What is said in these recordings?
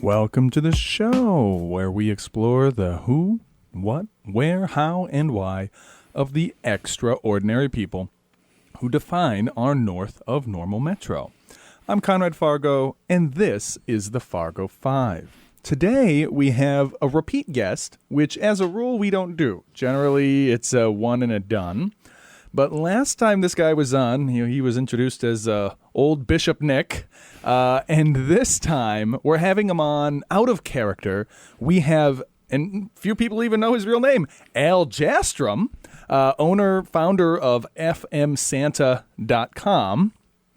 Welcome to the show where we explore the who, what, where, how, and why of the extraordinary people who define our north of normal metro. I'm Conrad Fargo, and this is the Fargo Five. Today we have a repeat guest, which as a rule we don't do. Generally it's a one and a done. But last time this guy was on, he was introduced as old Bishop Nick. And this time, we're having him on out of character. We have, and few people even know his real name, Al Jastram, owner, founder of fmsanta.com.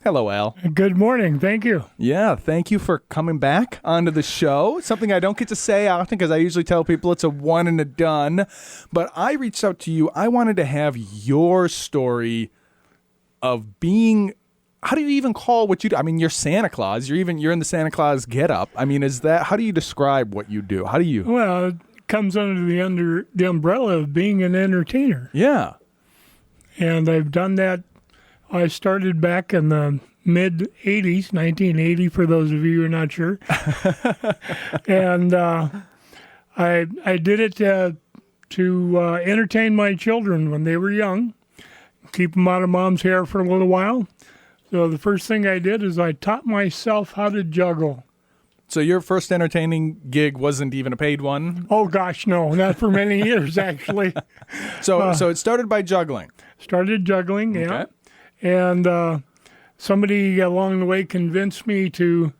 Hello, Al. Good morning. Thank you. Yeah, thank you for coming back onto the show. Something I don't get to say often because I usually tell people it's a one and a done. But I reached out to you. I wanted to have your story of being, how do you even call what you do? I mean, you're Santa Claus. You're in the Santa Claus getup. I mean, how do you describe what you do? How do you? Well, it comes under the umbrella of being an entertainer. Yeah. And I've done that. I started back in the mid-'80s, 1980, for those of you who are not sure. And I did it to entertain my children when they were young, keep them out of mom's hair for a little while. So the first thing I did is I taught myself how to juggle. So your first entertaining gig wasn't even a paid one? Oh, gosh, no. Not for many years, actually. So it started by juggling. Started juggling, yeah. Okay. And somebody along the way convinced me to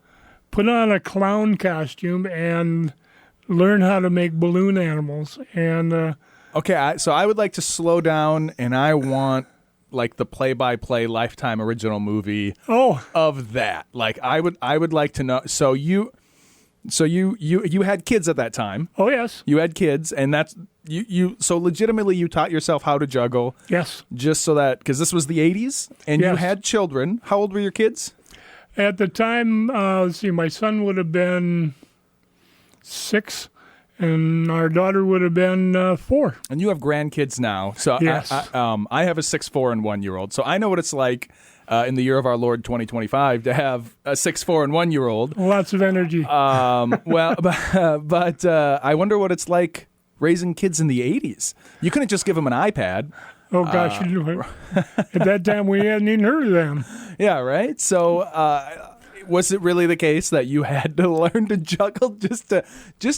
put on a clown costume and learn how to make balloon animals. And okay, so I would like to slow down, and I want like the play-by-play Lifetime original movie of that. Like I would like to know. So you had kids at that time. Oh yes, you had kids, and that's you. So legitimately, you taught yourself how to juggle. Yes, just so that because this was the '80s, and yes. You had children. How old were your kids? At the time, let's see, my son would have been 6, and our daughter would have been 4. And you have grandkids now. So yes. I have a 6, 4, and 1-year-old. So I know what it's like in the year of our Lord 2025 to have a 6, 4, and 1-year-old. Lots of energy. Well, but I wonder what it's like raising kids in the 80s. You couldn't just give them an iPad. Oh, gosh. At that time, we hadn't even heard of them. Yeah, right? So was it really the case that you had to learn to juggle just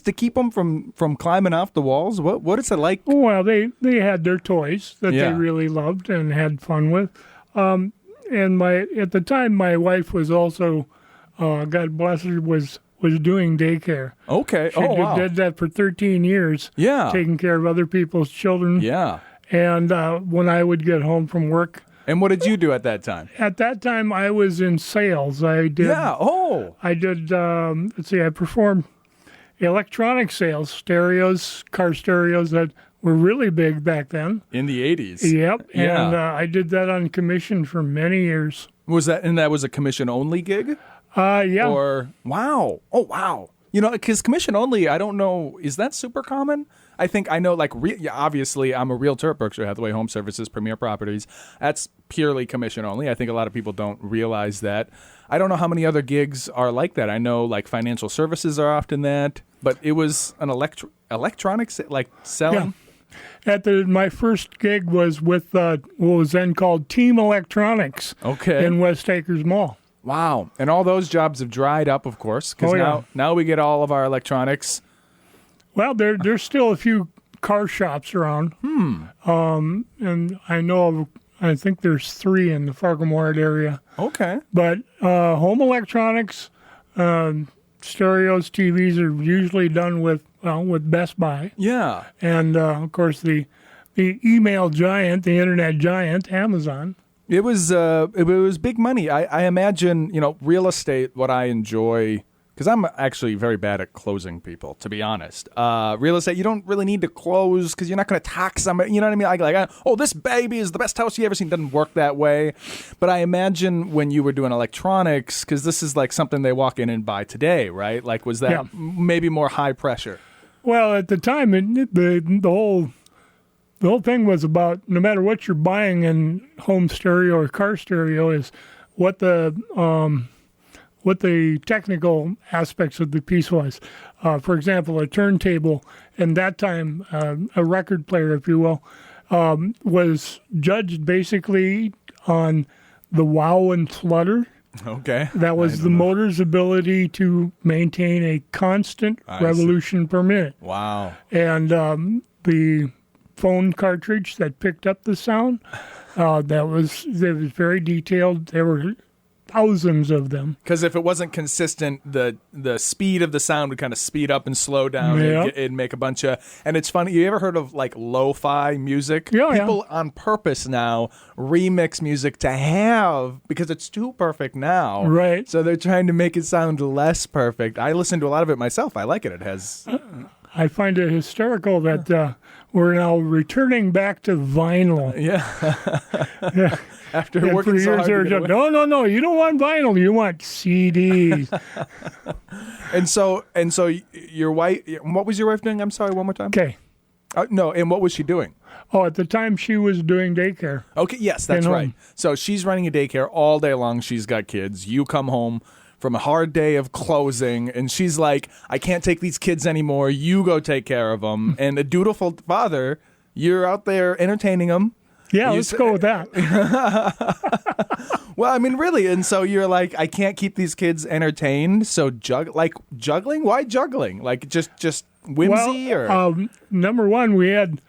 to keep them from climbing off the walls? What is it like? Well, they had their toys that they really loved and had fun with. And at the time, my wife was also, God bless her, was doing daycare. Okay. She did that for 13 years. Yeah. Taking care of other people's children. Yeah. And when I would get home from work. And what did you do at that time? At that time, I was in sales. I did. Yeah. Oh. I did. Let's see. I performed electronic sales, stereos, car stereos that were really big back then. In the 80s. Yep. Yeah. And I did that on commission for many years. That was a commission only gig? Yeah. Or wow. Oh, wow. You know, because commission only, I don't know, is that super common? I know, like, obviously, I'm a realtor at Berkshire Hathaway Home Services, Premier Properties. That's purely commission only. I think a lot of people don't realize that. I don't know how many other gigs are like that. I know, like, financial services are often that, but it was an electronics, like, selling. Yeah. My first gig was with what was then called Team Electronics in West Acres Mall. Wow. And all those jobs have dried up, of course, because now we get all of our electronics. Well, there's still a few car shops around. And I think there's 3 in the Fargo-Moorhead area. Okay. But home electronics, stereos, TVs are usually done with Best Buy. Yeah. And, of course, the email giant, the internet giant, Amazon. It was big money. I imagine, real estate, what I enjoy, because I'm actually very bad at closing people, to be honest. Real estate, you don't really need to close because you're not going to tax somebody. You know what I mean? Like, this baby is the best house you ever seen. Doesn't work that way. But I imagine when you were doing electronics, because this is like something they walk in and buy today, right? Like, was that maybe more high pressure? Well, at the time, the whole thing was about no matter what you're buying in home stereo or car stereo is what the what the technical aspects of the piece was. For example, a turntable, and that time a record player, if you will, was judged basically on the wow and flutter. Okay. That was the motor's ability to maintain a constant revolution per minute. Wow. And the phone cartridge that picked up the sound, it was very detailed. There were thousands of them. Because if it wasn't consistent, the speed of the sound would kind of speed up and slow down. Yeah. It'd make a bunch of... And it's funny, you ever heard of like lo-fi music? Yeah, People on purpose now remix music to have, because it's too perfect now. Right. So they're trying to make it sound less perfect. I listen to a lot of it myself. I like it. It has... I find it hysterical that we're now returning back to vinyl. Yeah. After And working for so years, hard they to were get just, away. no, you don't want vinyl, you want CDs. And so your wife, what was your wife doing? I'm sorry, one more time. Okay. No, and what was she doing? Oh, at the time she was doing daycare. Okay, yes, that's And right. home. So she's running a daycare all day long. She's got kids. You come home from a hard day of closing, and she's like, I can't take these kids anymore. You go take care of them. And a dutiful father, you're out there entertaining them. Yeah, You let's go with that. Well, I mean, really. And so you're like, I can't keep these kids entertained. So juggling? Why juggling? Like just whimsy or? Number one, we had,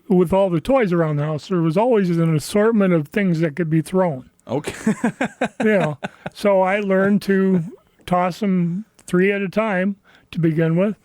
with all the toys around the house, there was always an assortment of things that could be thrown. Okay. So I learned to toss them 3 at a time to begin with.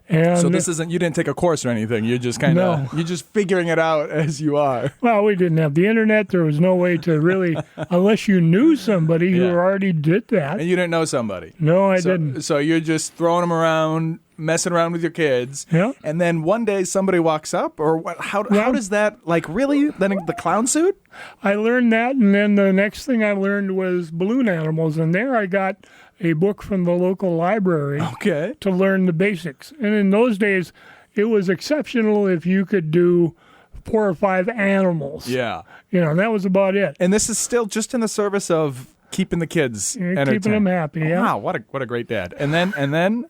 And So this isn't, you didn't take a course or anything. You're just kind of, No. you're just figuring it out as you are. Well, we didn't have the internet. There was no way to really, unless you knew somebody who Yeah. already did that. And you didn't know somebody. No, I didn't. So you're just throwing them around, messing around with your kids. Yeah. And then one day somebody walks up, or what? How does that, like, really? Then the clown suit? I learned that, and then the next thing I learned was balloon animals, and there I got a book from the local library Okay. to learn the basics. And in those days, it was exceptional if you could do 4 or 5 animals. Yeah. That was about it. And this is still just in the service of keeping the kids entertained. Keeping them happy, yeah. Wow, what a great dad. And then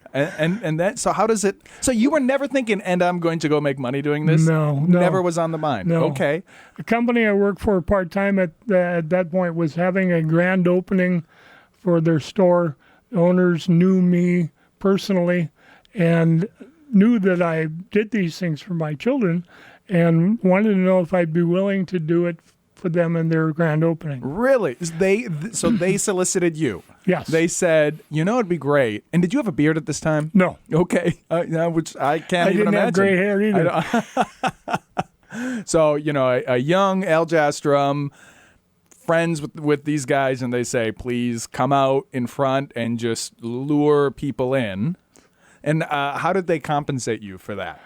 so how does it, so you were never thinking, and I'm going to go make money doing this? No. Never was on the mind. No. Okay. The company I worked for part-time at that point was having a grand opening for their store. The owners knew me personally and knew that I did these things for my children and wanted to know if I'd be willing to do it for them in their grand opening. Really? So they solicited you? Yes. They said, it'd be great. And did you have a beard at this time? No. Okay. Which I can't I even didn't imagine. have gray hair either. So, a young Al Jastram, friends with these guys, and they say, please come out in front and just lure people in. And how did they compensate you for that?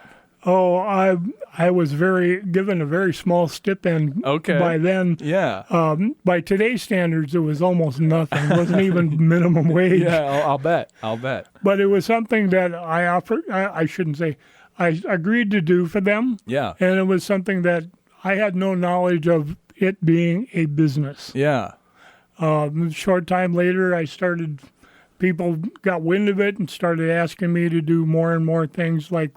Oh, I was given a very small stipend by then. Yeah. By today's standards, it was almost nothing. It wasn't even minimum wage. Yeah, I'll bet. But it was something that I offered, I shouldn't say, I agreed to do for them. Yeah. And it was something that I had no knowledge of it being a business. Yeah. A short time later, people got wind of it and started asking me to do more and more things like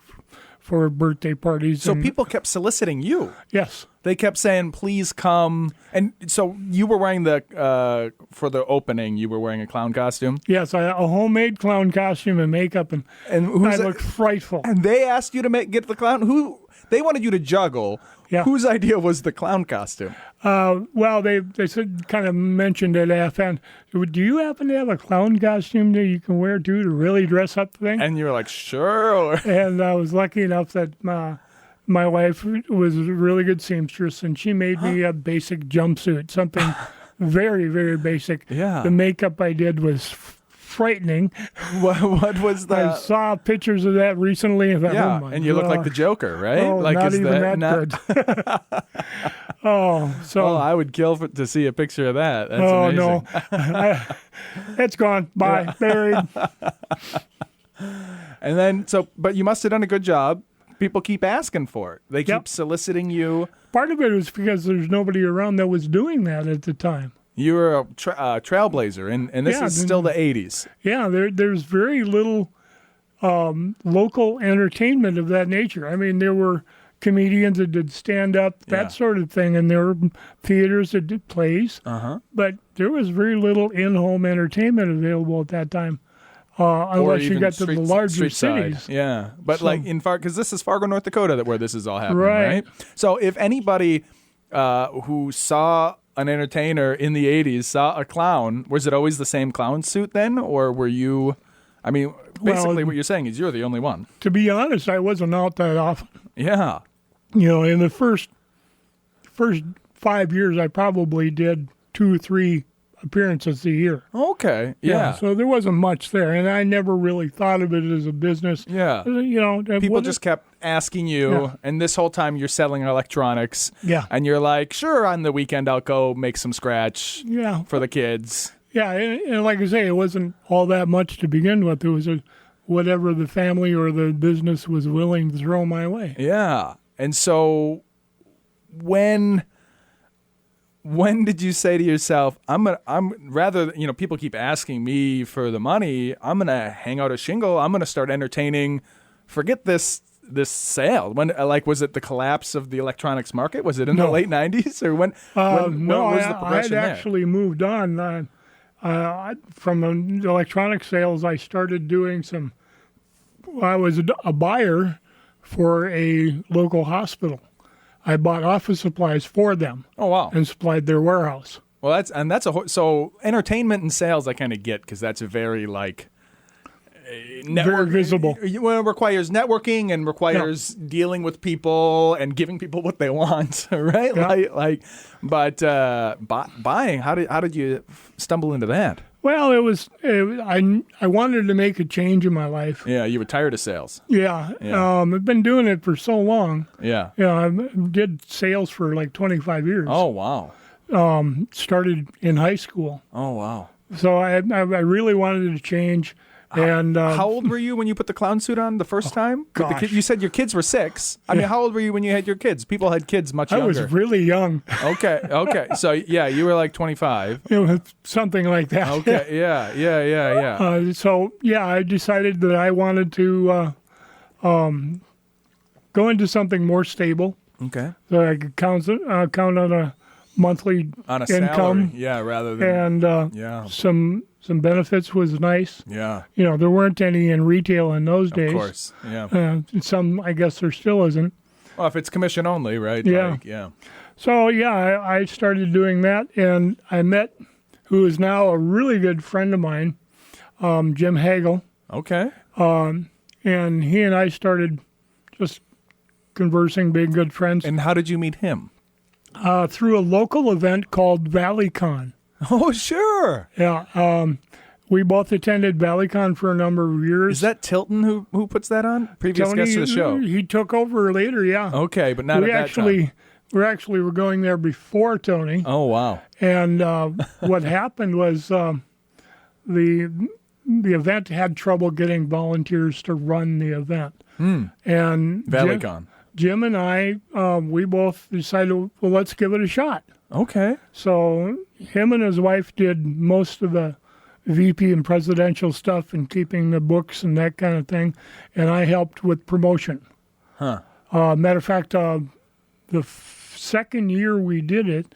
for birthday parties. So people kept soliciting you. Yes. They kept saying, please come. And so you were wearing for the opening, you were wearing a clown costume? Yes, a homemade clown costume and makeup, and I looked frightful. And they asked you to get the clown? They wanted you to juggle. Yeah. Whose idea was the clown costume? Well, they said, kind of mentioned it offhand. Do you happen to have a clown costume that you can wear too to really dress up the thing? And you were like, sure. And I was lucky enough that my wife was a really good seamstress, and she made me a basic jumpsuit, something very, very basic. Yeah. The makeup I did was frightening. What was I that? saw pictures of that recently. And thought, Yeah, oh my and you look like the gosh. Joker, right? Oh, like, not even that good. Oh, I would kill to see a picture of that. That's amazing. No. It's gone. Bye. Buried. And then, but you must have done a good job. People keep asking for it. They keep soliciting you. Part of it was because there's nobody around that was doing that at the time. You were a trailblazer, and this is still the 80s. Yeah, there's very little local entertainment of that nature. I mean, there were comedians that did stand-up, that sort of thing, and there were theaters that did plays. But there was very little in-home entertainment available at that time, unless you got to the larger cities. Yeah, but like in Fargo, because this is Fargo, North Dakota, where this is all happening, right? So if anybody who saw an entertainer in the 80s saw a clown, was it always the same clown suit then, or were you? I mean, basically, what you're saying is you're the only one. To be honest, I wasn't out that often. Yeah. In the first 5 years, I probably did 2 or 3 appearances a year. Okay. Yeah. So there wasn't much there, and I never really thought of it as a business. Yeah. People just kept asking you, and this whole time you're selling electronics. Yeah. And you're like, sure, on the weekend I'll go make some scratch for the kids. Yeah, and like I say, it wasn't all that much to begin with. It was whatever the family or the business was willing to throw my way. Yeah. And so when did you say to yourself, people keep asking me for the money, I'm going to hang out a shingle, I'm going to start entertaining, forget this sale. When was it the collapse of the electronics market? Was it in the late 90s or when was the progression I had actually moved on from the electronic sales. I started doing I was a buyer for a local hospital. I bought office supplies for them. Oh, wow. And supplied their warehouse. Well, so entertainment and sales I kind of get, because that's a very very visible. Well, it requires networking and requires dealing with people and giving people what they want, right? Yeah. But buying, how did you stumble into that? Well, I wanted to make a change in my life. Yeah, you were tired of sales. Yeah. I've been doing it for so long. Yeah. I did sales for like 25 years. Oh, wow. Started in high school. Oh, wow. So I really wanted to change. And how old were you when you put the clown suit on the first time? Gosh. You said your kids were 6. I mean, how old were you when you had your kids? People had kids much younger. I was really young. Okay. So, you were like 25. Something like that. Okay, yeah. I decided that I wanted to go into something more stable. Okay. So I could count on a monthly on a income. Salary, rather than... And some benefits was nice. Yeah. There weren't any in retail in those days. Of course, yeah. Some, I guess there still isn't. Well, if it's commission only, right? Yeah. So, I started doing that, and I met who is now a really good friend of mine, Jim Hagel. Okay. And he and I started just conversing, being good friends. And how did you meet him? Through a local event called ValleyCon. Oh, sure. Yeah. We both attended ValleyCon for a number of years. Is that Tilton who puts that on? Previous guest of the show. He took over later, yeah. Okay, but not at that time. We were going there before Tony. Oh, wow. And what happened was the event had trouble getting volunteers to run the event. And ValleyCon. Jim and I, we both decided, well, let's give it a shot. Okay. So him and his wife did most of the VP and presidential stuff and keeping the books and that kind of thing, and I helped with promotion. Huh. Matter of fact, the second year we did it,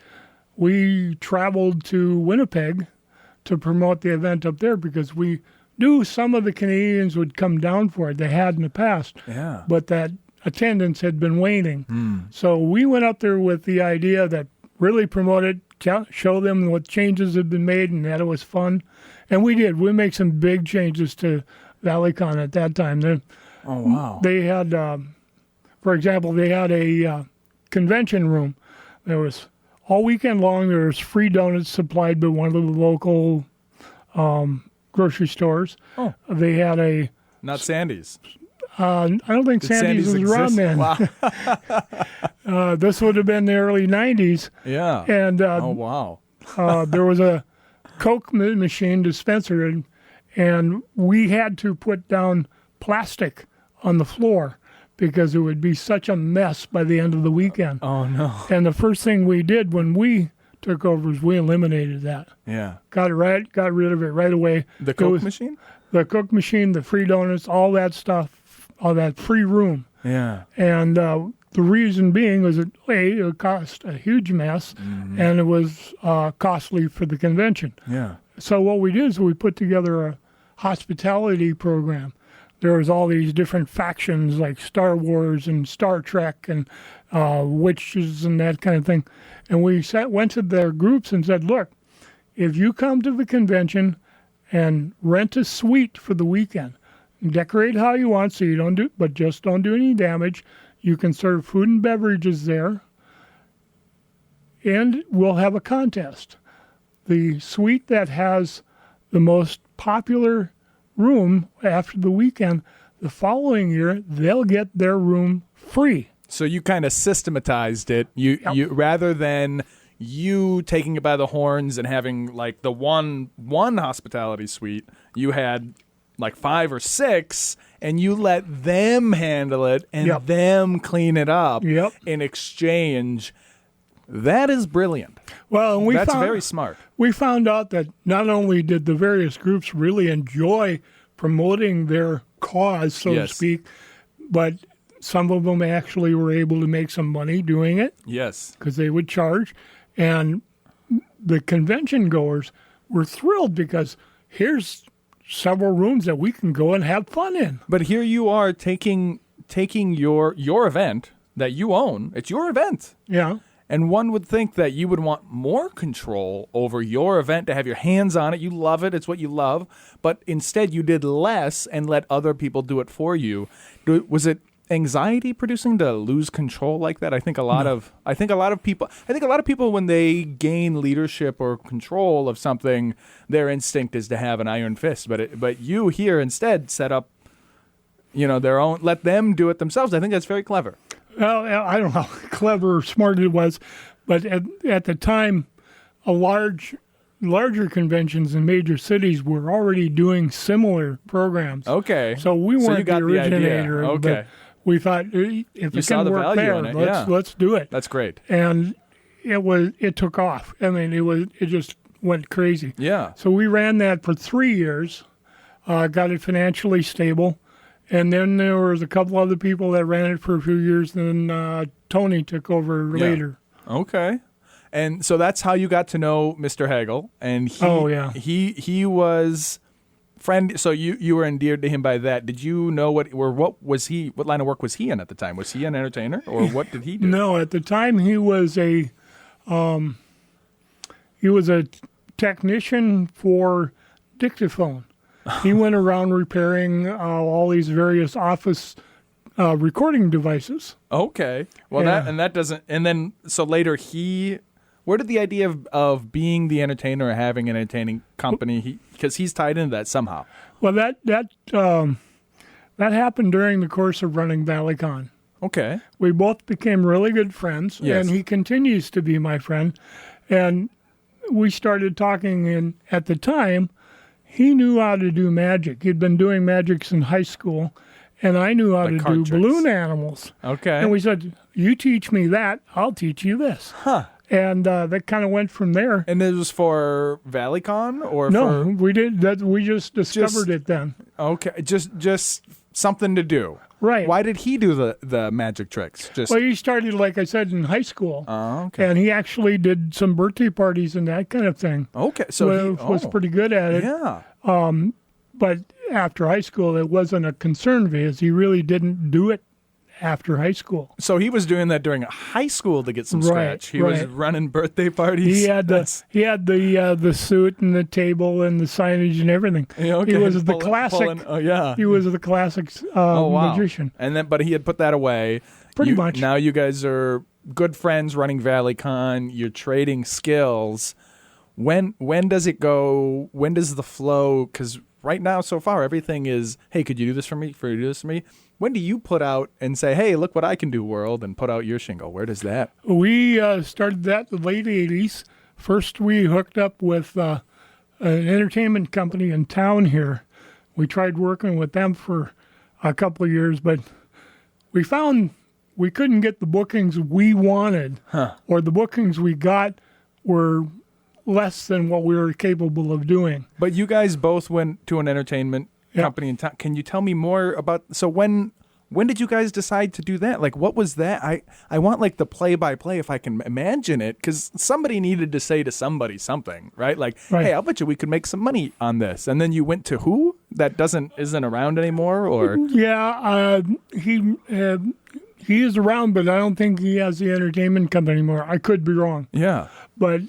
we traveled to Winnipeg to promote the event up there because we knew some of the Canadians would come down for it. They had in the past. Yeah. But that attendance had been waning. So we went up there with the idea that really promote it, show them what changes had been made and that it was fun. And we did. We made some big changes to ValleyCon at that time. Oh, wow. They had, for example, they had a convention room. There was, all weekend long, there was free donuts supplied by one of the local grocery stores. Oh. They had Not Sandy's. I don't think Sandy's was around then. Wow. This would have been the early 90s. Yeah. And oh, wow. there was a Coke machine dispenser, and we had to put down plastic on the floor because it would be such a mess by the end of the weekend. Oh, no. And the first thing we did when we took over is we eliminated that. Yeah. Got rid of it right away. The Coke machine? The Coke machine, the free donuts, all that stuff, all that free room. Yeah. And the reason being was that it cost a huge mess, and it was costly for the convention. Yeah. So what we did is we put together a hospitality program. There was all these different factions like Star Wars and Star Trek and witches and that kind of thing. And we went to their groups and said, look, if you come to the convention and rent a suite for the weekend, decorate how you want so you don't do, but just don't do any damage. You can serve food and beverages there, and we'll have a contest. The suite that has the most popular room after the weekend, the following year, they'll get their room free. So you kind of systematized it. You rather than you taking it by the horns and having like the one hospitality suite, you had like 5 or 6, and you let them handle it and them clean it up in exchange. That is brilliant. Well, and that's very smart. We found out that not only did the various groups really enjoy promoting their cause, so to speak, but some of them actually were able to make some money doing it. Yes. Because they would charge. And the convention goers were thrilled because here's several rooms that we can go and have fun in. But here you are taking your event that you own. It's your event. Yeah. And one would think that you would want more control over your event, to have your hands on it. You love it. It's what you love. But instead you did less and let other people do it for you. Was it anxiety producing to lose control like that? I think a lot of people when they gain leadership or control of something, their instinct is to have an iron fist. But you here instead set up, their own. Let them do it themselves. I think that's very clever. Well, I don't know how clever or smart it was, but at the time, larger conventions in major cities were already doing similar programs. Okay. So we weren't the originator. Okay. We thought if it can work there, let's do it. That's great. And it took off. I mean, it just went crazy. Yeah. So we ran that for 3 years, got it financially stable. And then there was a couple other people that ran it for a few years. And then Tony took over later. Okay. And so that's how you got to know Mr. Hagel. And he was friend. So you were endeared to him by that. Did you know what line of work was he in at the time? Was he an entertainer, or what did he do? No, at the time he was a technician for dictaphone. He went around repairing all these various office recording devices. Okay. Well, so later where did the idea of being the entertainer or having an entertaining company, because he's tied into that somehow? Well, that happened during the course of running ValleyCon. Okay. We both became really good friends, and he continues to be my friend. And we started talking, and at the time, he knew how to do magic. He'd been doing magic in high school, and I knew how to do balloon animals. Okay. And we said, you teach me that, I'll teach you this. Huh. And that kind of went from there. And it was for ValleyCon, or no? We did that. We just discovered it then. Okay, just something to do. Right. Why did he do the magic tricks? Well, he started, like I said, in high school. Oh, okay. And he actually did some birthday parties and that kind of thing. Okay, so he was pretty good at it. Yeah. But after high school, it wasn't a concern because he really didn't do it after high school. So he was doing that during high school to get some scratch. He was running birthday parties. He had the suit and the table and the signage and everything. Okay. He was the classic. He was the classic magician. And but he had put that away. Pretty much. Now you guys are good friends running ValleyCon. You're trading skills. When does it go? When does the flow? Because right now, so far, everything is, hey, could you do this for me? Do this for me? When do you put out and say, hey, look what I can do, world, and put out your shingle? Where does that? We started that in the late 80s. First, we hooked up with an entertainment company in town here. We tried working with them for a couple of years, but we found we couldn't get the bookings we wanted, or the bookings we got were less than what we were capable of doing. But you guys both went to an entertainment company in town. Can you tell me more about? So when did you guys decide to do that? Like, what was that? I want like the play-by-play if I can imagine it, because somebody needed to say to somebody something, right? Like, hey, I'll bet you we could make some money on this. And then you went to who? That isn't around anymore, or? Yeah, he is around, but I don't think he has the entertainment company anymore. I could be wrong. Yeah. But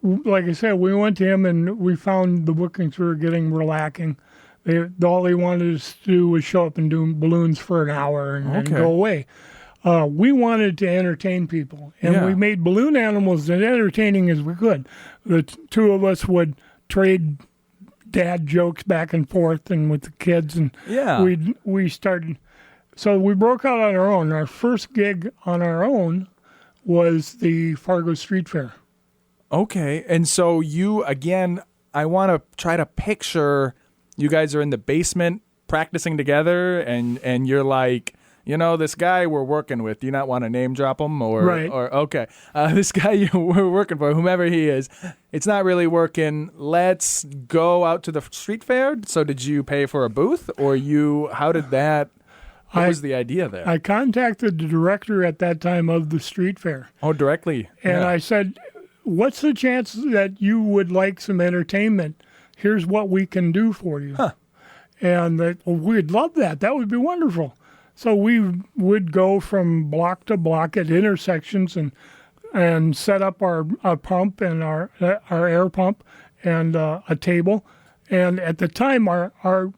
like I said, we went to him and we found the bookings were getting were lacking. All they wanted us to do was show up and do balloons for an hour and go away. We wanted to entertain people, and we made balloon animals as entertaining as we could. The two of us would trade dad jokes back and forth and with the kids, and we started. So we broke out on our own. Our first gig on our own was the Fargo Street Fair. Okay, and so you, again, I want to try to picture... You guys are in the basement practicing together, and you're like, this guy we're working with. Do you not want to name drop him? Or okay, this guy we're working for, whomever he is, it's not really working. Let's go out to the street fair. So did you pay for a booth, or how did that? What was the idea there? I contacted the director at that time of the street fair. Oh, directly. And I said, what's the chance that you would like some entertainment? Here's what we can do for you. Huh. And we'd love that. That would be wonderful. So we would go from block to block at intersections and set up our pump and our air pump and a table. And at the time, our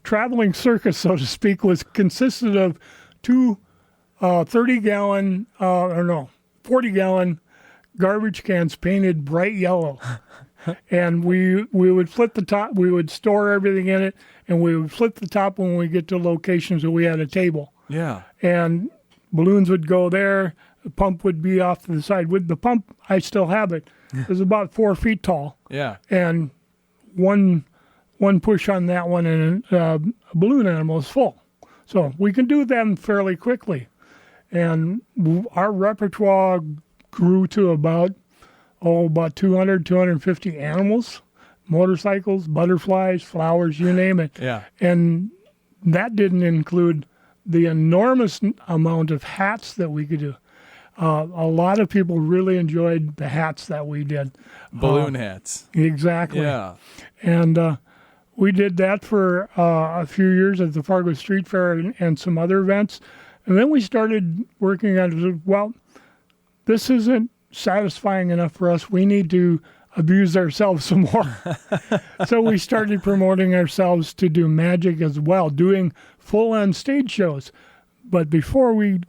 traveling circus, so to speak, consisted of two 40-gallon garbage cans painted bright yellow. And we would flip the top. We would store everything in it, and we would flip the top when we get to locations where we had a table. Yeah. And balloons would go there. The pump would be off to the side. With the pump, I still have it. It was about 4 feet tall. Yeah. And one push on that one, and a balloon animal is full. So we can do them fairly quickly. And our repertoire grew to about 200, 250 animals, motorcycles, butterflies, flowers, you name it. Yeah. And that didn't include the enormous amount of hats that we could do. A lot of people really enjoyed the hats that we did. Balloon hats. Exactly. Yeah. And we did that for a few years at the Fargo Street Fair and some other events. And then we started working on, this isn't satisfying enough for us. We need to abuse ourselves some more. So we started promoting ourselves to do magic as well, doing full-on stage shows. But before we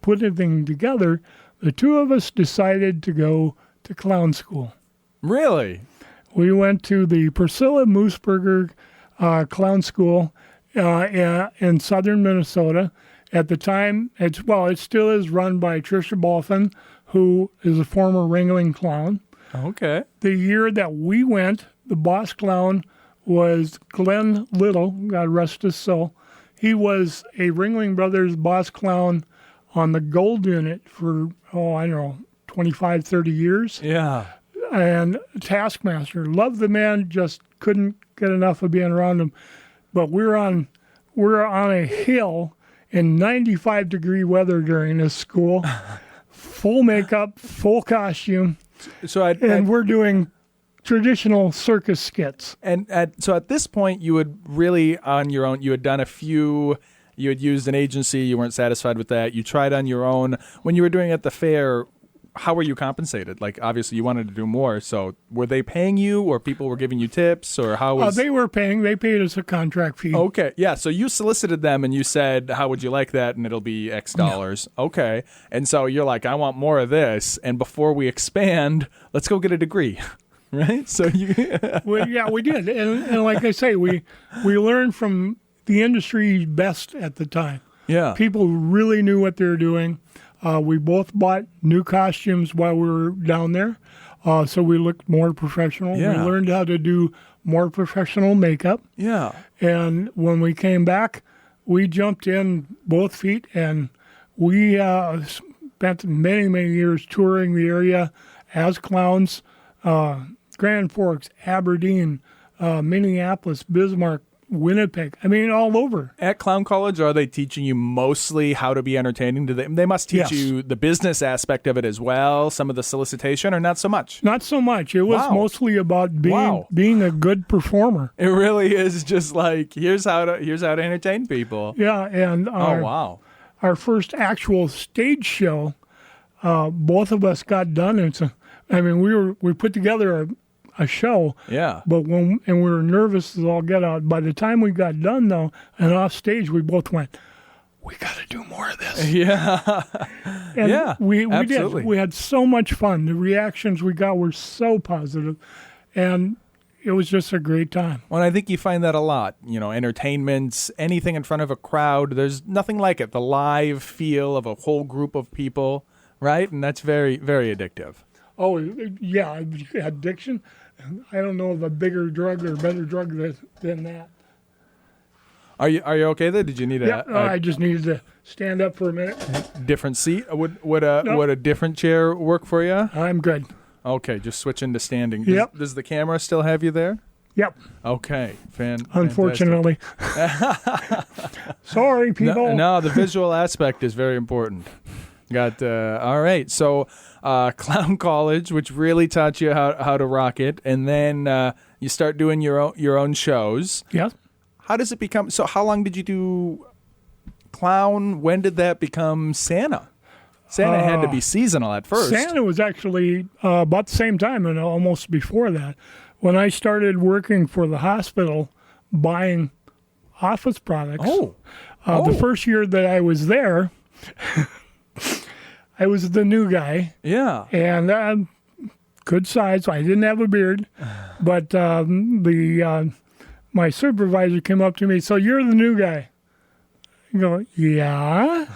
put anything together, the two of us decided to go to clown school. Really? We went to the Priscilla Mooseburger Clown School in southern Minnesota. At the time, it still is run by Tricia Balfin, who is a former Ringling clown. Okay. The year that we went, the boss clown was Glenn Little, God rest his soul. He was a Ringling Brothers boss clown on the gold unit for, 25, 30 years. Yeah. And taskmaster. Loved the man, just couldn't get enough of being around him. But we're on a hill in 95-degree weather during this school. Full makeup, full costume, and we're doing traditional circus skits. And so at this point, you would really on your own. You had done a few. You had used an agency. You weren't satisfied with that. You tried on your own. When you were doing it at the fair, how were you compensated? Like, obviously, you wanted to do more. So were they paying you, or people were giving you tips, or how was? They were paying. They paid us a contract fee. Okay, yeah. So you solicited them, and you said, "How would you like that?" And it'll be X dollars. Yeah. Okay. And so you're like, "I want more of this." And before we expand, let's go get a degree, right? So you. Well, we did, and like I say, we learned from the industry best at the time. Yeah. People really knew what they were doing. We both bought new costumes while we were down there, so we looked more professional. Yeah. We learned how to do more professional makeup. Yeah. And when we came back, we jumped in both feet, and we spent many, many years touring the area as clowns. Grand Forks, Aberdeen, Minneapolis, Bismarck, Winnipeg. I mean, all over. At Clown College, are they teaching you mostly how to be entertaining? They must teach Yes. you the business aspect of it as well, some of the solicitation, or not so much? Not so much. It was Wow. mostly about Wow. being a good performer. It really is just like, here's how to entertain people. Yeah, and Oh, wow. our first actual stage show, both of us got done. And so, I mean, we put together a show, Yeah. but we were nervous as all get out. By the time we got done, though, and off stage, we both went, "We got to do more of this." Yeah. And Yeah, we absolutely. did. We had so much fun. The reactions we got were so positive, and it was just a great time. Well, I think you find that a lot. Entertainments, anything in front of a crowd, there's nothing like it. The live feel of a whole group of people, right? And that's very, very addictive. Oh, yeah, addiction. I don't know of a bigger drug or better drug than that. Are you okay there? Did you need Yeah, a I just needed to stand up for a minute. different seat? Would a different chair work for you? I'm good. Okay, just switch into standing. Yep. Does the camera still have you there? Yep. Okay, Unfortunately. Sorry, people. No, the visual aspect is very important. Got all right. So, Clown College, which really taught you how to rock it, and then you start doing your own shows. Yes. How does it become? So, how long did you do clown? When did that become Santa? Santa had to be seasonal at first. Santa was actually about the same time and almost before that. When I started working for the hospital buying office products, the first year that I was there, I was the new guy. Yeah. And good size. I didn't have a beard. But my supervisor came up to me, "So you're the new guy?" I go, "Yeah."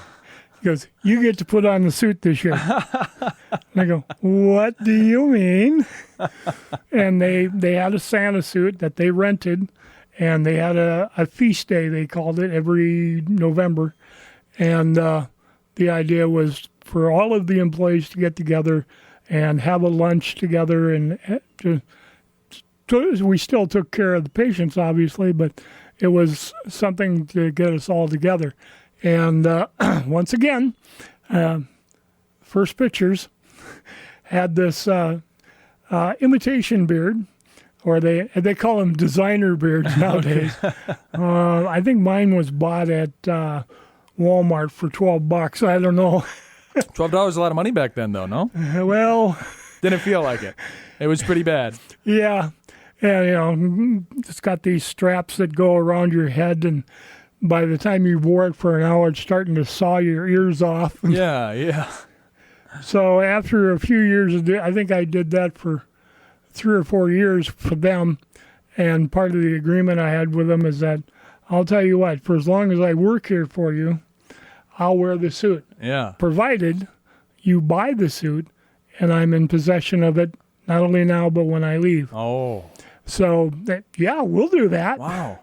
He goes, "You get to put on the suit this year." And I go, "What do you mean?" And they had a Santa suit that they rented, and they had a feast day, they called it, every November. And the idea was for all of the employees to get together and have a lunch together. And we still took care of the patients, obviously, but it was something to get us all together. And once again, first pictures had this imitation beard, or they call them designer beards nowadays. I think mine was bought at Walmart for $12. I don't know. $12 is a lot of money back then, though. No, Well, didn't feel like it. It was pretty bad. yeah, and it's got these straps that go around your head, and by the time you wore it for an hour, it's starting to saw your ears off. Yeah. So after a few years, I think I did that for 3 or 4 years for them. And part of the agreement I had with them is that I'll tell you what, for as long as I work here for you, I'll wear the suit, Yeah. provided you buy the suit and I'm in possession of it, not only now, but when I leave. Oh. So, yeah, we'll do that. Wow.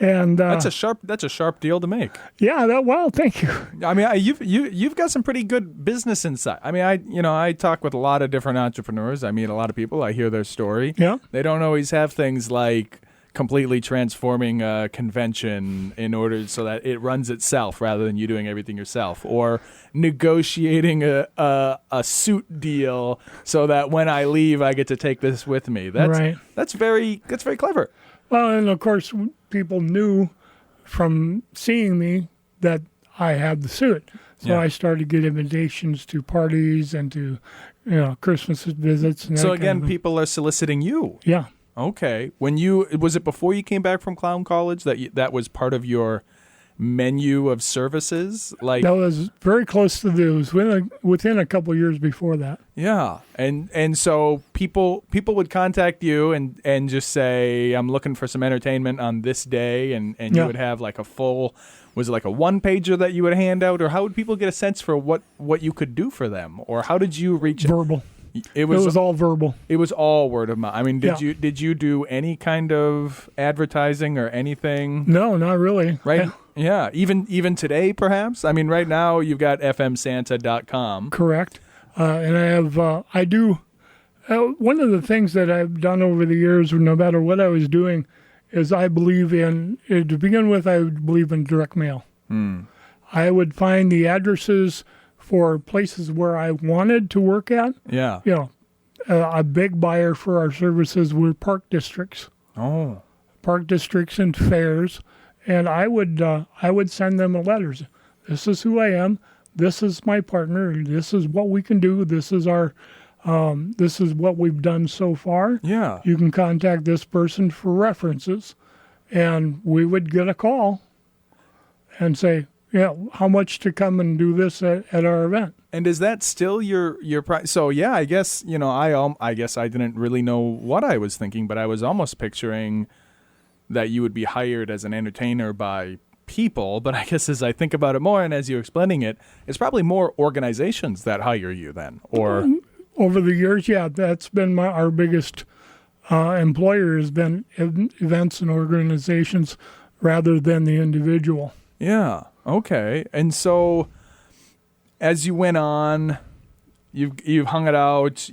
And That's a sharp deal to make. yeah, well, thank you. I mean, you've got some pretty good business insight. I mean, I talk with a lot of different entrepreneurs. I meet a lot of people. I hear their story. Yeah. They don't always have things like completely transforming a convention in order so that it runs itself rather than you doing everything yourself, or negotiating a suit deal so that when I leave, I get to take this with me. That's very clever. Well, and of course, people knew from seeing me that I had the suit. So Yeah. I started to get invitations to parties and to, Christmas visits. And So that again, kind of thing. people are soliciting you. Yeah. Okay. Was it before you came back from Clown College that was part of your menu of services? Like, That was very close to within a couple of years before that. yeah. And so people would contact you and just say, "I'm looking for some entertainment on this day," and you Yeah. would have like a full, was it like a one-pager that you would hand out, or how would people get a sense for what you could do for them, or how did you reach Verbal. It It was all verbal. It was all word of mouth. I mean, did Yeah. you do any kind of advertising or anything? No, not really. Right. Yeah, even today, perhaps. I mean, right now you've got fmsanta.com. Correct. And I do. One of the things that I've done over the years, no matter what I was doing, is I believe in, to begin with, I would believe in direct mail. I would find the addresses for places where I wanted to work at. Yeah. You know, a big buyer for our services were park districts. Oh. Park districts and fairs. And I would send them letters. This is who I am. This is my partner. This is what we can do. This is this is what we've done so far. Yeah. You can contact this person for references. And we would get a call and say, yeah, how much to come and do this at our event. And is that still your so yeah, I guess, I guess I didn't really know what I was thinking, but I was almost picturing that you would be hired as an entertainer by people, but I guess as I think about it more and as you're explaining it, it's probably more organizations that hire you then, or over the years, yeah, that's been our biggest employer has been events and organizations rather than the individual. Yeah. Okay. And so as you went on, you've hung it out.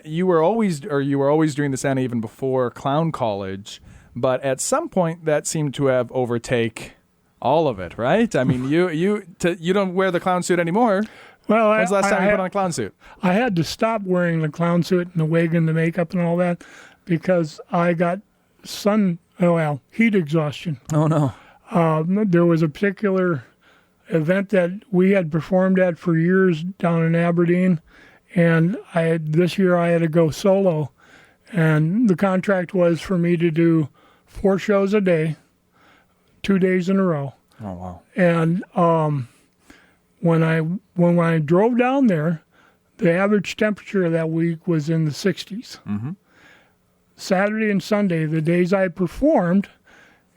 You were always doing the Santa even before clown college. But at some point, that seemed to have overtake all of it, right? I mean, you don't wear the clown suit anymore. Well, when's the last time you put on a clown suit? I had to stop wearing the clown suit and the wig and the makeup and all that because I got heat exhaustion. Oh, no. There was a particular event that we had performed at for years down in Aberdeen, and this year I had to go solo. And the contract was for me to do 4 shows a day, 2 days in a row. Oh, wow. And when I drove down there, the average temperature that week was in the 60s. Mm-hmm. Saturday and Sunday, the days I performed,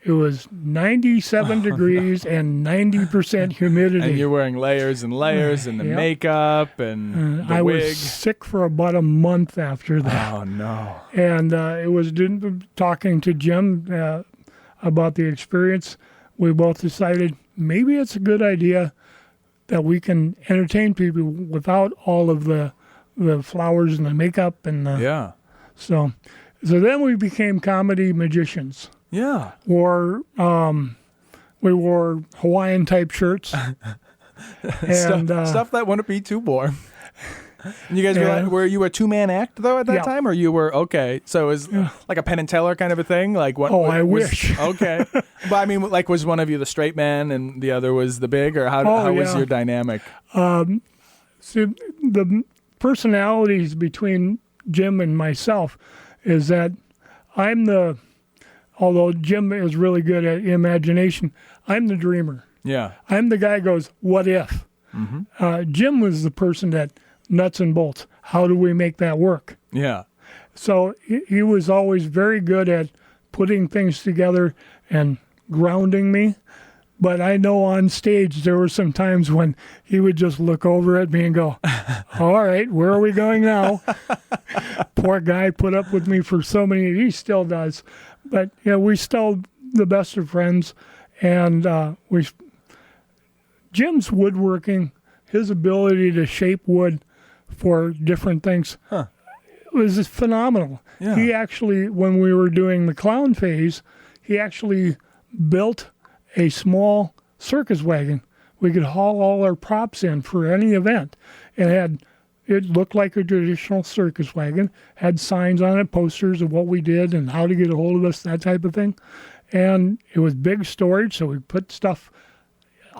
it was 97 degrees and 90% humidity. And you're wearing layers and layers and the makeup and the I wig. was sick for about a month after that. Oh, no. And it was talking to Jim about the experience. We both decided maybe it's a good idea that we can entertain people without all of the flowers and the makeup. Yeah. So then we became comedy magicians. Yeah. We wore Hawaiian-type shirts. And stuff that wouldn't be too warm. And you guys were you a 2-man act, though, at that time? Or you were, okay, so it was like a Penn and Teller kind of a thing? Like what? Oh, I wish. Okay. But I mean, like, was one of you the straight man and the other was the big? Or how was your dynamic? So the personalities between Jim and myself is that although Jim is really good at imagination, I'm the dreamer. Yeah. I'm the guy who goes, what if? Mm-hmm. Jim was the person that nuts and bolts. How do we make that work? Yeah. So he was always very good at putting things together and grounding me. But I know on stage there were some times when he would just look over at me and go, all right, where are we going now? Poor guy put up with me for so many, he still does. But we still the best of friends. And Jim's woodworking, his ability to shape wood for different things was phenomenal. Yeah. He actually, when we were doing the clown phase, he actually built a small circus wagon. We could haul all our props in for any event. It looked like a traditional circus wagon, had signs on it, posters of what we did and how to get a hold of us, that type of thing. And it was big storage, so we put stuff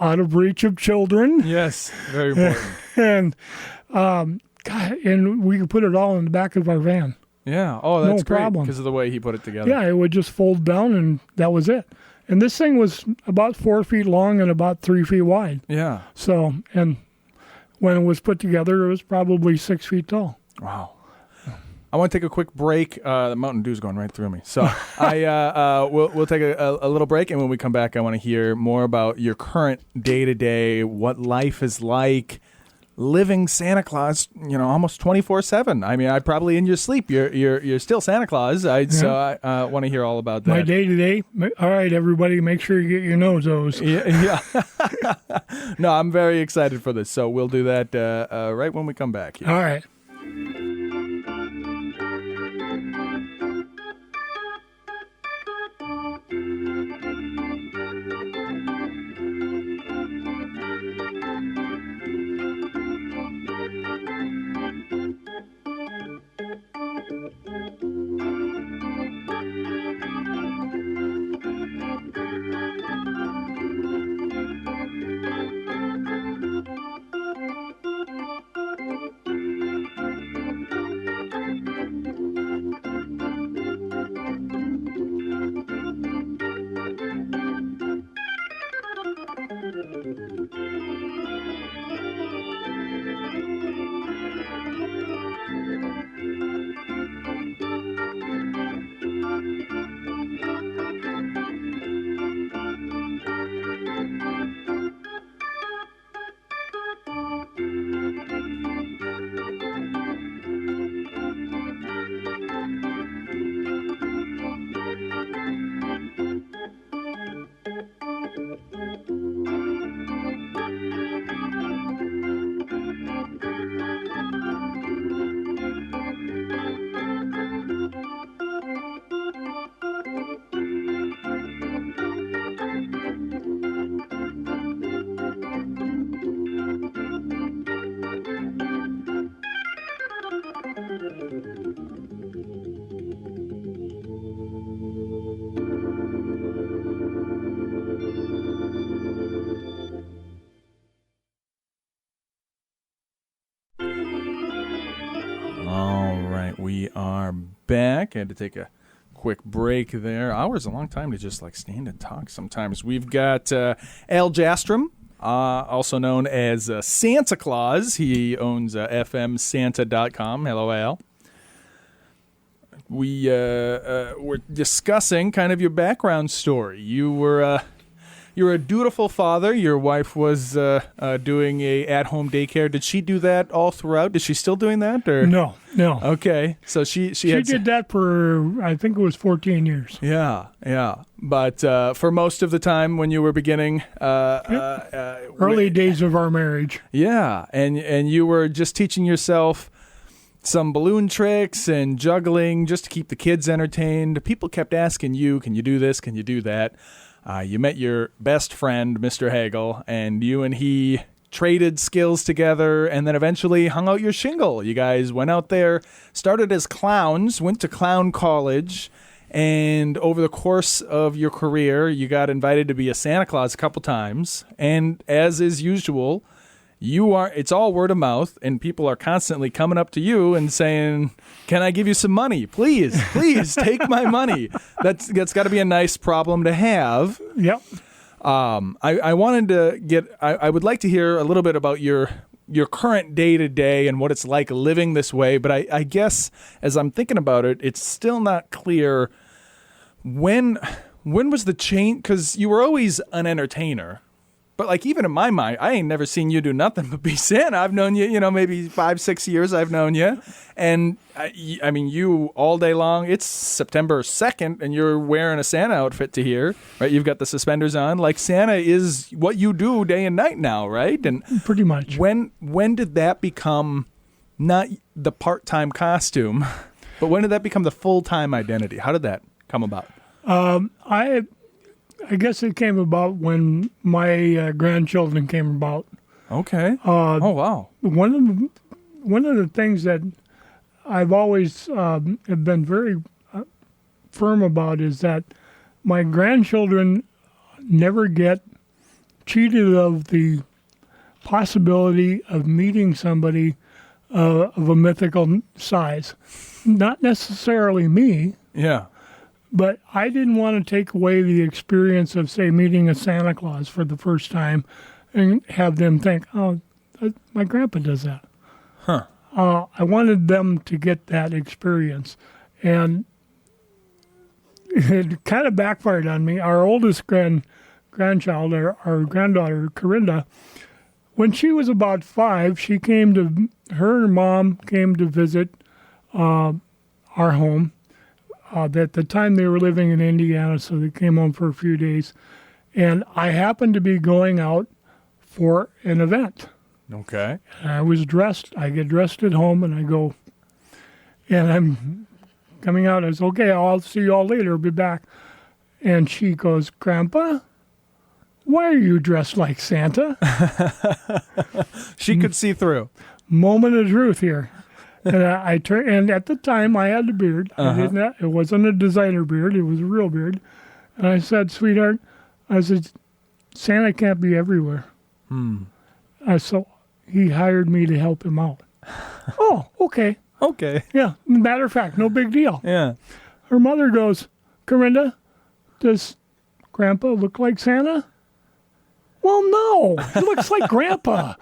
out of reach of children. Yes, very important. And we could put it all in the back of our van. Yeah. Oh, that's great. No problem. Because of the way he put it together. Yeah, it would just fold down and that was it. And this thing was about 4 feet long and about 3 feet wide. Yeah. So, and when it was put together, it was probably 6 feet tall. Wow. I want to take a quick break. The Mountain Dew's going right through me. So we'll take a little break, and when we come back, I want to hear more about your current day-to-day, what life is like, living Santa Claus, almost 24/7. I mean, I probably in your sleep, you're still Santa Claus. So I want to hear all about that. My day-to-day. All right, everybody, make sure you get your nose-os. Yeah. No, I'm very excited for this. So we'll do that right when we come back here. All right. We are back. I had to take a quick break there. Hours a long time to just stand and talk sometimes. We've got Al Jastram, also known as Santa Claus. He owns fmsanta.com. Hello, Al. We were discussing kind of your background story. You're a dutiful father. Your wife was doing a at-home daycare. Did she do that all throughout? Is she still doing that? Or No. Okay, so she did that for, I think it was 14 years. Yeah. But for most of the time when you were beginning, early days of our marriage. Yeah, and you were just teaching yourself some balloon tricks and juggling just to keep the kids entertained. People kept asking you, "Can you do this? Can you do that?" You met your best friend, Mr. Hagel, and you and he traded skills together and then eventually hung out your shingle. You guys went out there, started as clowns, went to clown college, and over the course of your career, you got invited to be a Santa Claus a couple times. And as is usual, it's all word of mouth, and people are constantly coming up to you and saying, "Can I give you some money? Please take my money." That's got to be a nice problem to have. Yep. I wanted to I would like to hear a little bit about your current day-to-day and what it's like living this way, but I guess as I'm thinking about it, it's still not clear when was the change, because you were always an entertainer. But even in my mind, I ain't never seen you do nothing but be Santa. I've known you, maybe 5-6 years I've known you. And I mean, you all day long, it's September 2nd and you're wearing a Santa outfit to here, right? You've got the suspenders on. Santa is what you do day and night now, right? And pretty much. When did that become not the part-time costume, but when did that become the full-time identity? How did that come about? I guess it came about when my grandchildren came about. Okay. Oh, wow. One of the things that I've always have been very firm about is that my grandchildren never get cheated of the possibility of meeting somebody of a mythical size. Not necessarily me. Yeah. But I didn't want to take away the experience of, say, meeting a Santa Claus for the first time and have them think, "Oh, my grandpa does that." Huh. I wanted them to get that experience. And it kind of backfired on me. Our oldest grandchild, our granddaughter, Corinda, when she was about 5, her mom came to visit our home. At the time they were living in Indiana, so they came home for a few days. And I happened to be going out for an event. Okay. And I was dressed. I get dressed at home, and I go, and I'm coming out. I said, okay, I'll see you all later. I'll be back. And she goes, Grandpa, why are you dressed like Santa? She could see through. Moment of truth here. And I turned, and at the time I had a beard. It wasn't a designer beard. It was a real beard. And I said, sweetheart, I said, Santa can't be everywhere. So he hired me to help him out. Oh, okay. Okay. Yeah. Matter of fact, no big deal. Yeah. Her mother goes, Corinda, does Grandpa look like Santa? Well, no. He looks like Grandpa.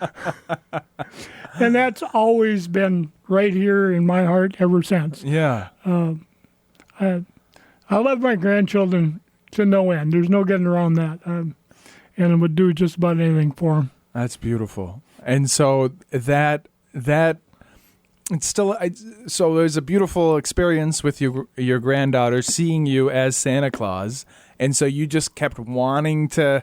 And that's always been right here in my heart ever since. Yeah. I love my grandchildren to no end. There's no getting around that. And I would do just about anything for them. That's beautiful. And so that it's still so there's a beautiful experience with your granddaughter seeing you as Santa Claus, and so you just kept wanting to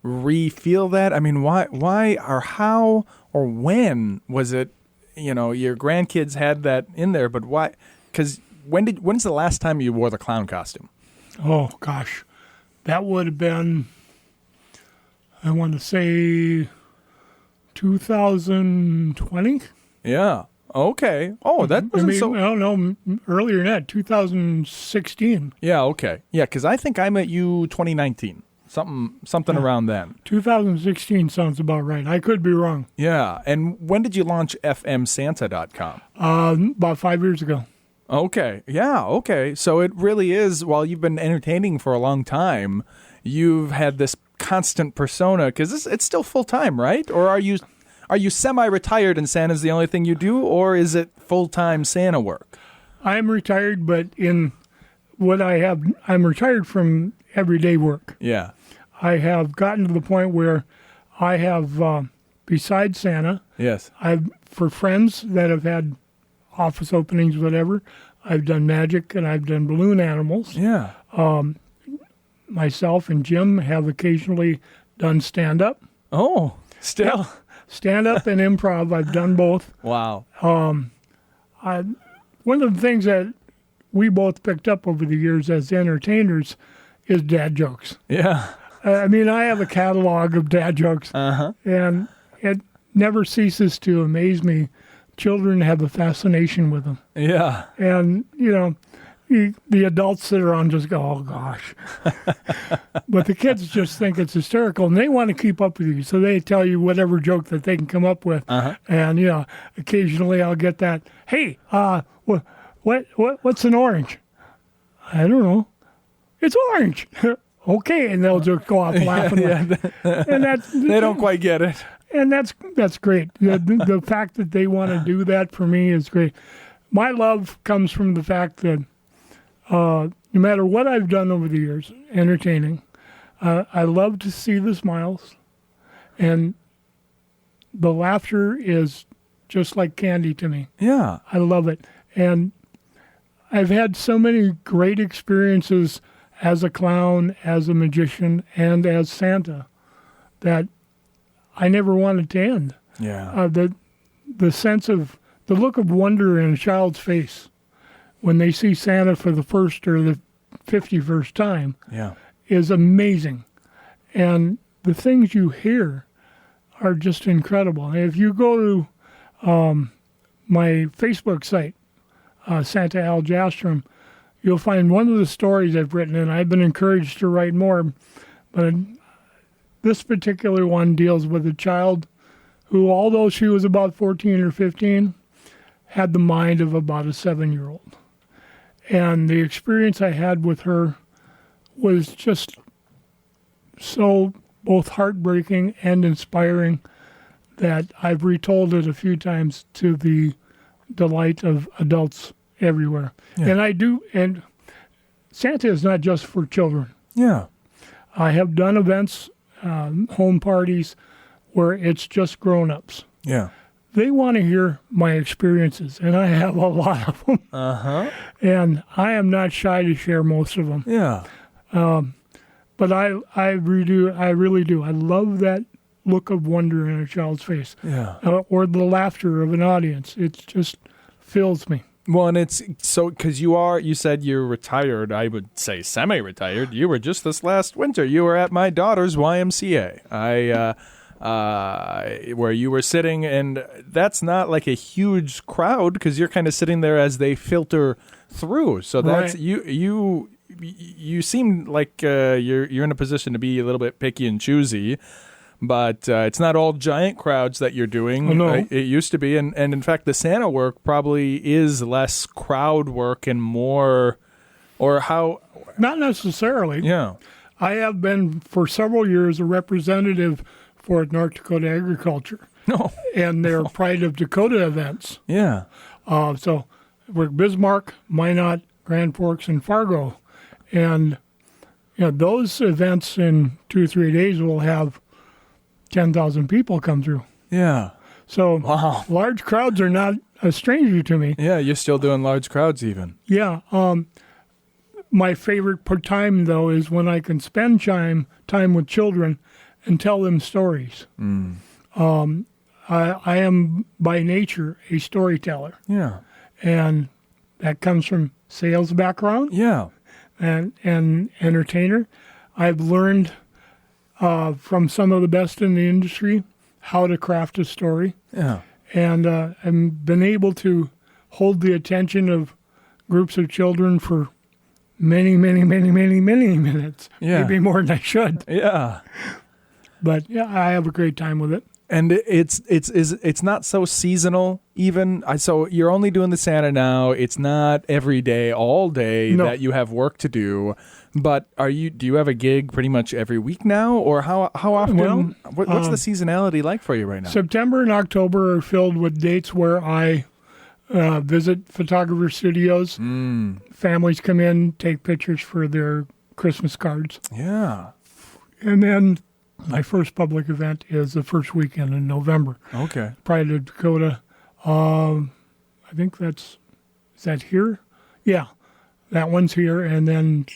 re-feel that. I mean, why or how or when was it? Your grandkids had that in there, but why? Because when's the last time you wore the clown costume? Oh gosh, that would have been, I want to say, 2020. Yeah. Okay. Oh, that wasn't so. No, earlier than that, 2016. Yeah. Okay. Yeah, because I think I met you 2019, something around then. 2016 sounds about right. I could be wrong. Yeah. And when did you launch FMSanta.com? About 5 years ago. Okay. Yeah. Okay. So it really is. While you've been entertaining for a long time, you've had this constant persona because it's still full time, right? Or are you semi-retired and Santa's the only thing you do, or is it full-time Santa work? I'm retired, but in what I have, I'm retired from everyday work. Yeah. I have gotten to the point where I have, besides Santa, yes, for friends that have had office openings, whatever, I've done magic and I've done balloon animals. Yeah. Myself and Jim have occasionally done stand-up. Oh, still. Yeah. Stand-up and improv, I've done both. Wow. One of the things that we both picked up over the years as entertainers is dad jokes. Yeah. I mean, I have a catalog of dad jokes, and it never ceases to amaze me. Children have a fascination with them. Yeah. And, the adults sit around and just go, oh, gosh. But the kids just think it's hysterical, and they want to keep up with you. So they tell you whatever joke that they can come up with. And, occasionally I'll get that, hey, what's an orange? I don't know. It's orange. Okay, and they'll just go off laughing. And they don't quite get it. And that's great. The fact that they want to do that for me is great. My love comes from the fact that no matter what I've done over the years, entertaining, I love to see the smiles, and the laughter is just like candy to me. Yeah. I love it. And I've had so many great experiences as a clown, as a magician, and as Santa that I never wanted to end. Yeah. The sense of, the look of wonder in a child's face when they see Santa for the first or the 51st time is amazing. And the things you hear are just incredible. And if you go to my Facebook site, Santa Al Jastram, you'll find one of the stories I've written, and I've been encouraged to write more. But this particular one deals with a child who, although she was about 14 or 15, had the mind of about a 7-year-old. And the experience I had with her was just so both heartbreaking and inspiring that I've retold it a few times to the delight of adults everywhere. Yeah. And Santa is not just for children. Yeah. I have done events, home parties, where it's just grown-ups. Yeah. They want to hear my experiences, and I have a lot of them. Uh-huh. And I am not shy to share most of them. Yeah. But I really do. I love that look of wonder in a child's face. Yeah. Or the laughter of an audience. It just fills me. Well, and it's so because you said you're retired. I would say semi-retired. You were just this last winter. You were at my daughter's YMCA. Where you were sitting, and that's not like a huge crowd because you're kind of sitting there as they filter through. So that's right. You seem like you're in a position to be a little bit picky and choosy. But it's not all giant crowds that you're doing. Oh, no. It used to be. And in fact, the Santa work probably is less crowd work and more, or how? Not necessarily. Yeah. I have been for several years a representative for North Dakota agriculture and their Pride of Dakota events. Yeah. So we're Bismarck, Minot, Grand Forks, and Fargo. And those events in 2 or 3 days will have 10,000 people come through. Yeah. So wow. Large crowds are not a stranger to me. Yeah, you're still doing large crowds even. Yeah. My favorite time, though, is when I can spend time with children and tell them stories. Mm. I am, by nature, a storyteller. Yeah. And that comes from sales background. Yeah. And entertainer. I've learned from some of the best in the industry how to craft a story. Yeah. And I've been able to hold the attention of groups of children for many, many, many, many, many minutes. Yeah. Maybe more than I should. Yeah. But yeah, I have a great time with it. And it's not so seasonal even. So you're only doing the Santa now. It's not every day, all day that you have work to do. But do you have a gig pretty much every week now, or how often? Well, what's the seasonality like for you right now? September and October are filled with dates where I visit photographer studios. Families come in, take pictures for their Christmas cards. Yeah. And then my first public event is the first weekend in November. Okay. Pride of Dakota. I think is that here? Yeah, that one's here. And then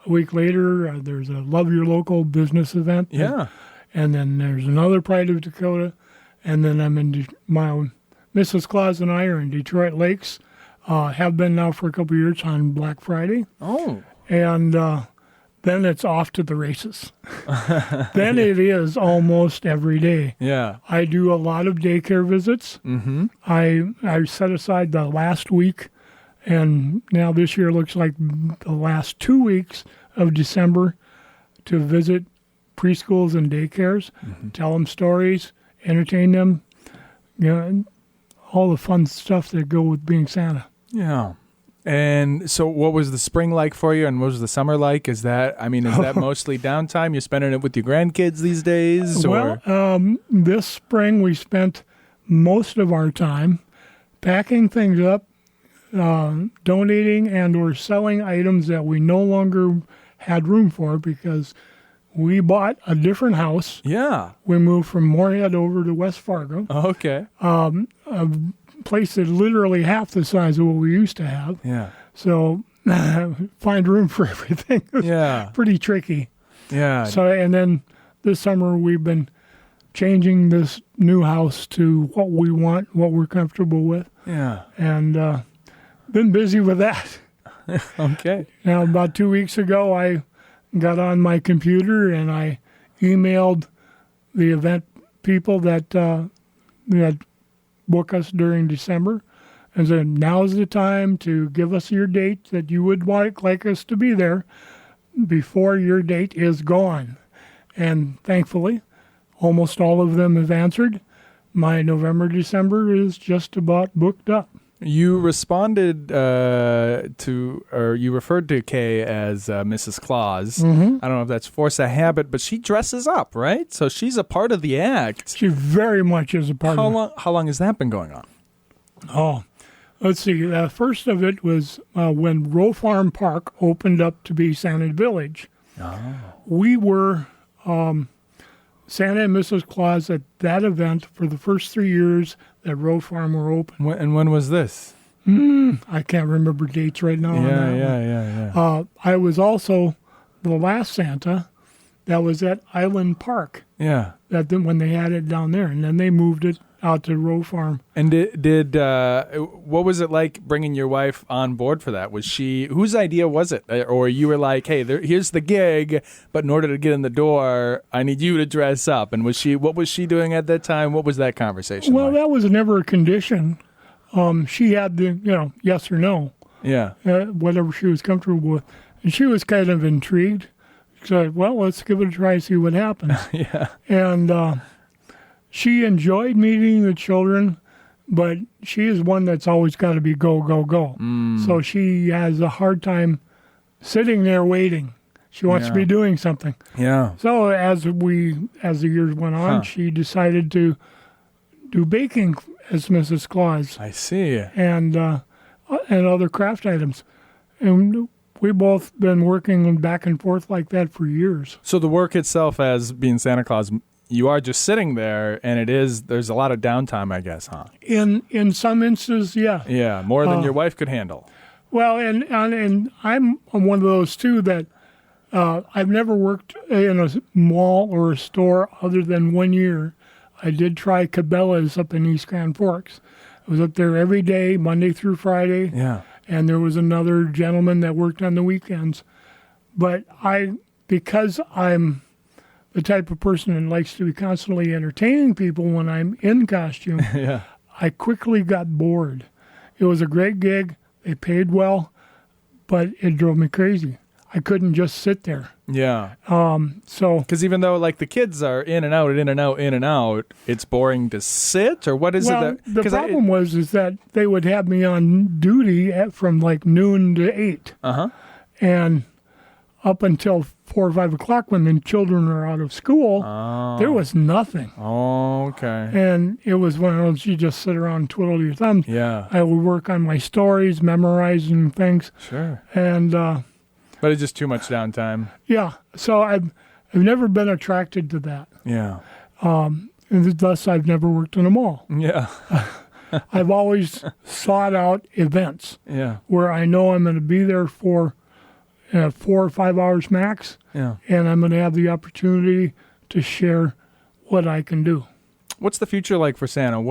a week later, there's a Love Your Local business event. Yeah. And then there's another Pride of Dakota. And then I'm in my Mrs. Claus and I are in Detroit Lakes. Have been now for a couple of years on Black Friday. Oh. And then it's off to the races. Then it is almost every day. Yeah. I do a lot of daycare visits. Mm-hmm. I set aside the last week, and now this year looks like the last 2 weeks of December to visit preschools and daycares, tell them stories, entertain them, all the fun stuff that go with being Santa. Yeah. And so what was the spring like for you, and what was the summer like? Is that mostly downtime? You're spending it with your grandkids these days? Or? Well, this spring we spent most of our time packing things up, donating and or selling items that we no longer had room for because we bought a different house. Yeah. We moved from Moorhead over to West Fargo. Okay. A place that's literally half the size of what we used to have. Yeah. So find room for everything. Yeah. Pretty tricky. Yeah. So, and then this summer we've been changing this new house to what we want, what we're comfortable with. Yeah. And been busy with that. Okay. Now, about 2 weeks ago, I got on my computer and I emailed the event people that book us during December and said, now's the time to give us your date that you would like us to be there before your date is gone. And thankfully, almost all of them have answered. My November, December is just about booked up. You responded you referred to Kay as Mrs. Claus. Mm-hmm. I don't know if that's force of habit, but she dresses up, right? So she's a part of the act. She very much is a part of it. How long has that been going on? Oh, let's see. First of it was when Row Farm Park opened up to be Santa Village. Oh. We were Santa and Mrs. Claus at that event for the first 3 years that Row Farm were open. And when was this? I can't remember dates right now. Yeah. I was also the last Santa that was at Island Park. Yeah. When they had it down there, and then they moved it out to Row Farm. And what was it like bringing your wife on board for that? Whose idea was it? Or you were like, hey, here's the gig, but in order to get in the door, I need you to dress up. And what was she doing at that time? What was that conversation Well, like? that was never a condition. She had the, yes or no. Yeah. Whatever she was comfortable with. And she was kind of intrigued. She said, well, let's give it a try, see what happens. Yeah. And she enjoyed meeting the children, but she is one that's always got to be go, go, go. So she has a hard time sitting there waiting. She wants to be doing something. Yeah. So as the years went on, she decided to do baking as Mrs. Claus. I see. And other craft items. And we both been working back and forth like that for years. So the work itself as being Santa Claus, you are just sitting there, and there's a lot of downtime, I guess, huh? In some instances, yeah. Yeah, more than your wife could handle. Well, and I'm one of those too that I've never worked in a mall or a store other than 1 year. I did try Cabela's up in East Grand Forks. I was up there every day, Monday through Friday. Yeah. And there was another gentleman that worked on the weekends. But because I'm the type of person that likes to be constantly entertaining people when I'm in costume, Yeah. I quickly got bored. It was a great gig. They paid well, but it drove me crazy. I couldn't just sit there. Yeah. So Because even though like the kids are in and out, in and out, in and out, it's boring to sit, or what is it that? The problem was that they would have me on duty from like noon to 8. And up until 4 or 5 o'clock when the children are out of school, there was nothing. Oh, okay. And it was one of those, you just sit around and twiddle your thumbs. Yeah. I would work on my stories, memorizing things. Sure. And But it's just too much downtime. yeah, so I've never been attracted to that. Yeah. And thus I've never worked in a mall. Yeah. I've always sought out events Yeah. where I know I'm going to be there for 4 or 5 hours max, Yeah. and I'm going to have the opportunity to share what I can do. What's the future like for Santa?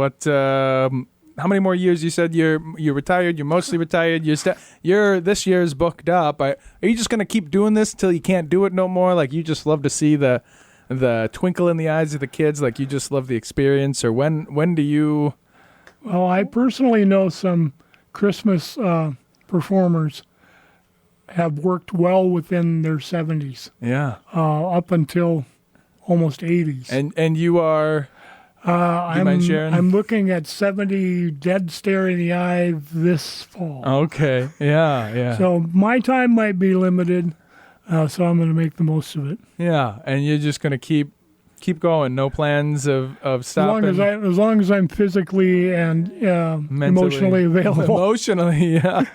How many more years? You said you're retired. You're mostly retired. This year's booked up. Are you just gonna keep doing this till you can't do it no more? Like you just love to see the twinkle in the eyes of the kids. Like you just love the experience. Or when do you? Well, I personally know some Christmas performers have worked well within their 70s. Yeah. Up until almost 80s. And you are. You mind sharing? I'm looking at 70 dead stare in the eye this fall. Okay. Yeah. So my time might be limited, so I'm going to make the most of it. Yeah, and you're just gonna keep going. No plans of stopping. As long as I'm physically and emotionally available. Emotionally, yeah.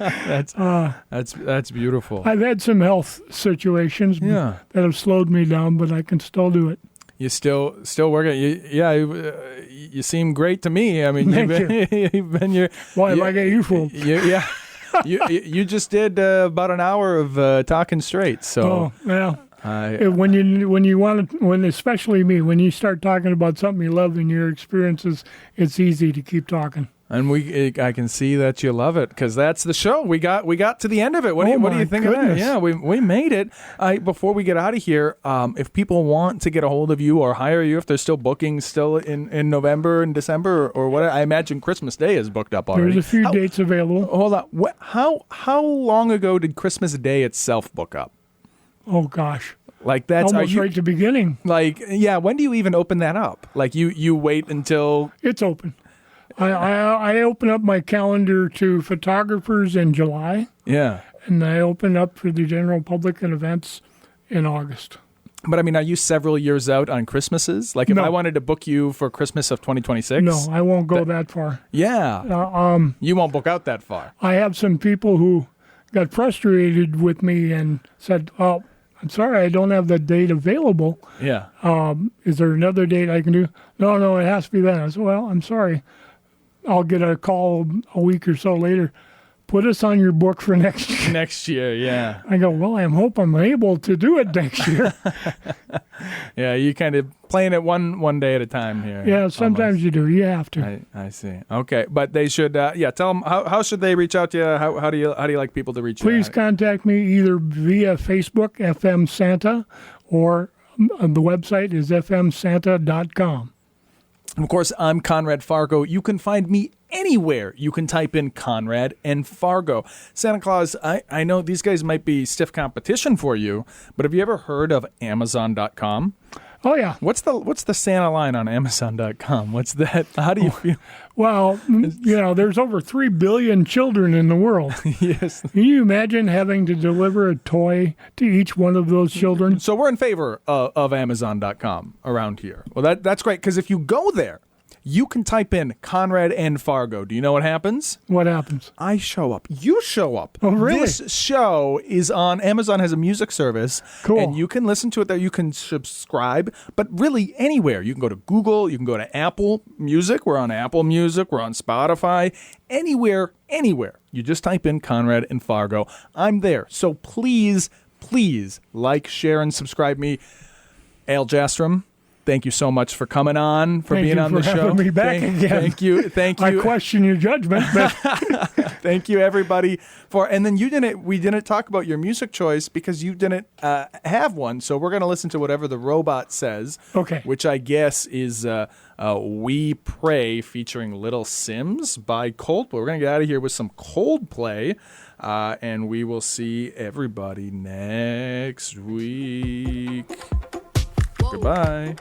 That's beautiful. I've had some health situations that have slowed me down, but I can still do it. You still working? You seem great to me. I mean, you've been your. Why have I got you fooled? Yeah. You just did about an hour of talking straight. So. Oh, well. Especially me, when you start talking about something you love and your experiences, it's easy to keep talking. And I can see that you love it because that's the show. We got to the end of it. What do you think of that? Yeah, we made it. Before we get out of here, if people want to get a hold of you or hire you, if there's still bookings still in November and December or what, I imagine Christmas Day is booked up already. There's a few dates available. Hold on. How long ago did Christmas Day itself book up? Oh gosh. Like that's almost right at the beginning. Like when do you even open that up? Like you wait until it's open. I open up my calendar to photographers in July. Yeah. And I open up for the general public and events in August. But I mean, are you several years out on Christmases? Like if I wanted to book you for Christmas of 2026? No, I won't go that far. Yeah. You won't book out that far. I have some people who got frustrated with me and said, "Oh, I'm sorry, I don't have the date available. Yeah. Is there another date I can do? No, it has to be then. I said, well, I'm sorry. I'll get a call a week or so later. Put us on your book for next year. Next year, yeah. I go, well, I hope I'm able to do it next year. Yeah, you kind of playing it one day at a time here. Yeah, sometimes you do. You have to. I see. Okay, but they should. Tell them how should they reach out to you? How do you like people to reach you? Please contact me either via Facebook, FM Santa, or the website is fmsanta.com. Of course, I'm Conrad Fargo. You can find me anywhere. You can type in Conrad and Fargo. Santa Claus, I know these guys might be stiff competition for you, but have you ever heard of Amazon.com? Oh, yeah. What's the Santa line on Amazon.com? What's that? How do you feel? Well, there's over 3 billion children in the world. Yes. Can you imagine having to deliver a toy to each one of those children? So we're in favor of Amazon.com around here. Well, that's great, because if you go there, you can type in Conrad and Fargo. Do you know what happens? What happens? I show up. You show up. Oh, really? This show is on Amazon, has a music service. Cool. And you can listen to it there. You can subscribe, but really anywhere. You can go to Google. You can go to Apple Music. We're on Apple Music. We're on Spotify. Anywhere. You just type in Conrad and Fargo. I'm there. So please like, share, and subscribe me. Al Jastram, thank you so much for coming on, being on the show. Thank you for having me back again. Thank you. I question your judgment, but thank you, everybody. And then we didn't talk about your music choice because you didn't have one. So we're going to listen to whatever the robot says. Okay. Which I guess is We Pray featuring Little Sims by Coldplay. We're going to get out of here with some Coldplay. And we will see everybody next week. Goodbye.